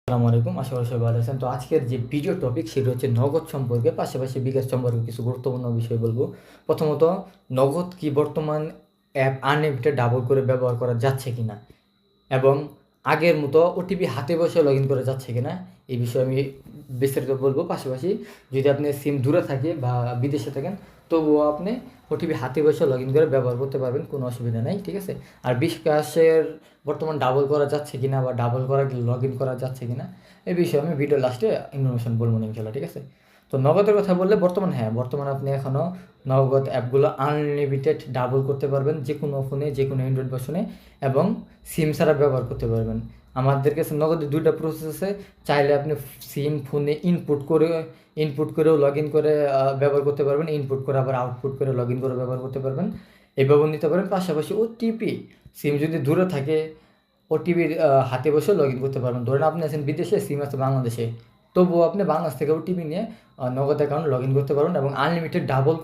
আসসালামু আলাইকুম, আশা করি সবাই ভালো আছেন। তো আজকের যে ভিডিও টপিক সেটা হচ্ছে নগদ সম্পর্কে, পাশাপাশি বিকাশ সম্পর্কে কিছু গুরুত্বপূর্ণ বিষয় বলবো। প্রথমত, নগদ কি বর্তমান অ্যাপ আনলিমিটেড ডাবল করে ব্যবহার করা যাচ্ছে কিনা, এবং আগের মতো ওটিপি হাতে বসে লগ ইন করা যাচ্ছে কিনা এই বিষয়ে আমি বিস্তারিত বলবো। পাশাপাশি যদি আপনি সিম দূরে থাকে বা বিদেশে থাকেন, তবুও আপনি ওটিপি হাতে বসে লগ ইন করে ব্যবহার করতে পারবেন, কোনো অসুবিধা নেই, ঠিক আছে। আর বিকাশের বর্তমান ডাবল করা যাচ্ছে কিনা বা ডাবল করা লগ ইন করা যাচ্ছে কিনা এই বিষয়ে আমি ভিডিও লাস্টে ইনফরমেশন বলবো না ইনশাল্লাহ, ঠিক আছে। তো নগদের কথা বললে বর্তমানে আপনি এখনও নগদ অ্যাপগুলো আনলিমিটেড ডাবল করতে পারবেন যে কোনো ফোনে, যে কোনো অ্যান্ড্রয়েড ভার্সনে, এবং সিম ছাড়া ব্যবহার করতে পারবেন। আমাদের কাছে নগদের দুইটা প্রসেস আছে। চাইলে আপনি সিম ফোনে ইনপুট করেও লগ ইন করে ব্যবহার করতে পারবেন, ইনপুট করে আবার আউটপুট করে লগ ইন করে ব্যবহার করতে পারবেন, এইভাবে নিতে পারেন। পাশাপাশি ওটিপি, সিম যদি দূরে থাকে ওটিপির হাতে বসে লগ ইন করতে পারবেন। ধরেন আপনি আছেন বিদেশে, সিম আছে বাংলাদেশে, তবুও আপনি বাংলাদেশ থেকে ওটিপি নিয়ে নগদ অ্যাকাউন্ট লগ ইন করতে পারবেন, এবং আনলিমিটেড ডাবল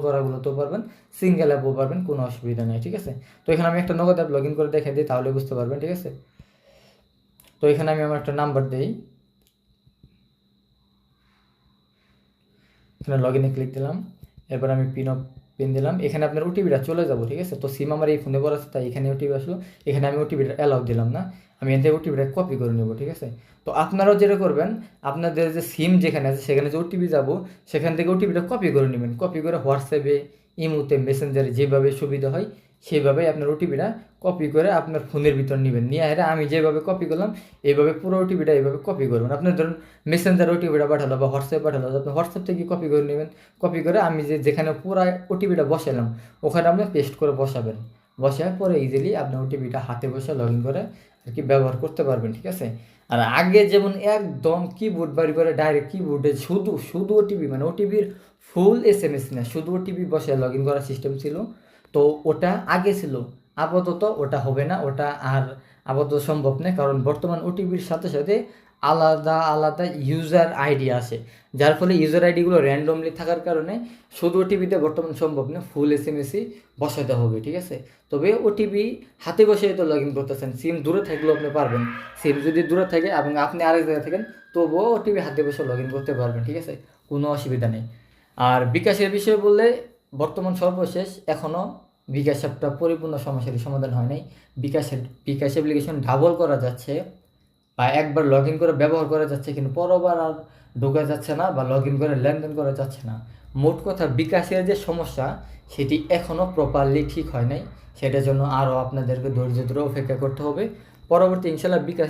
করাগুলোতেও পারবেন, সিঙ্গেল অ্যাপও পারবেন, কোনো অসুবিধা নেই, ঠিক আছে। তো এখানে আমি একটা নগদ অ্যাপ লগ ইন করে দেখে দিই, তাহলে বুঝতে পারবেন, ঠিক আছে। তো এখানে আমি আমার একটা নাম্বার দিই, এখানে লগ ইনে ক্লিক দিলাম, এরপর আমি পিন দিলাম। এখানে আপনার ওটিপিটা চলে যাবো, ঠিক আছে। তো সিম আমার এই ফোনে বলা আছে, তাই এখানে ওটিপি আসলো। এখানে আমি ওটিপিটা অ্যালাউ দিলাম না, আমি এখান থেকে ওটিপিটা কপি করে নেবো, ঠিক আছে। তো আপনারাও যেটা করবেন, আপনাদের যে সিম যেখানে আছে সেখানে যে ওটিপি যাবো, সেখান থেকে ওটিপিটা কপি করে নেবেন। কপি করে হোয়াটসঅ্যাপে, ইমোতে, মেসেঞ্জারে যেভাবে সুবিধা হয় সেইভাবে আপনার ওটিপিটা কপি করে আপনার ফোনের ভিতর নেবেন। নিয়ে আমি যেভাবে কপি করলাম এইভাবে পুরো ওটিপিটা এইভাবে কপি করবেন। আপনার ধরুন মেসেঞ্জার ওটিপিটা পাঠালো বা হোয়াটসঅ্যাপ পাঠালো, আপনি হোয়াটসঅ্যাপ থেকে কপি করে নেবেন। কপি করে আমি যেখানে পুরো ওটিপিটা বসালাম ওখানে আপনি পেস্ট করে বসাবেন। বসার পরে ইজিলি আপনার ওটিপিটা হাতে বসে লগ ইন করে আর কি ব্যবহার করতে পারবেন, ঠিক আছে। আর আগে যেমন একদম কিবোর্ড বাড়ি করে ডাইরেক্ট কিবোর্ডে শুধু শুধু ওটিপি, মানে ওটিপির ফুল SMS না, শুধু ওটিপি বসে লগ ইন করার সিস্টেম ছিল। তো ওটা আগে ছিল, আপাতত ওটা হবে না, ওটা আর আপাতত সম্ভব নয়। কারণ বর্তমান ওটিপির সাথে সাথে আলাদা আলাদা ইউজার আইডি আসে, যার ফলে ইউজার আইডিগুলো র্যান্ডমলি থাকার কারণে শুধু ওটিপিতে বর্তমান সম্ভব না, ফুল SMS বসাতে হবে, ঠিক আছে। তবে ওটিপি হাতে বসে তো লগ ইন করতেছেন, সিম দূরে থাকলেও আপনি পারবেন। সিম যদি দূরে থাকে এবং আপনি আরেক জায়গায় থাকেন, তবুও ওটিপি হাতে বসে লগ ইন করতে পারবেন, ঠিক আছে, কোনো অসুবিধা নেই। আর বিকাশের বিষয়ে বললে, বর্তমান সর্বশেষ এখনও বিকাশ অ্যাপটা পরিপূর্ণ সমস্যার সমাধান হয় নাই। বিকাশ অ্যাপ্লিকেশন ডাবল করা যাচ্ছে বা একবার লগ ইন করে ব্যবহার করা যাচ্ছে, কিন্তু পরবার আর ঢোকা যাচ্ছে না বা লগ ইন করে লেনদেন করা যাচ্ছে না। মোট কথা বিকাশের যে সমস্যা সেটি এখনও প্রপারলি ঠিক হয় নাই। সেটার জন্য আরও আপনাদেরকে ধৈর্য ধরে অপেক্ষা করতে হবে। পরবর্তী ইনশাল্লাহ বিকাশ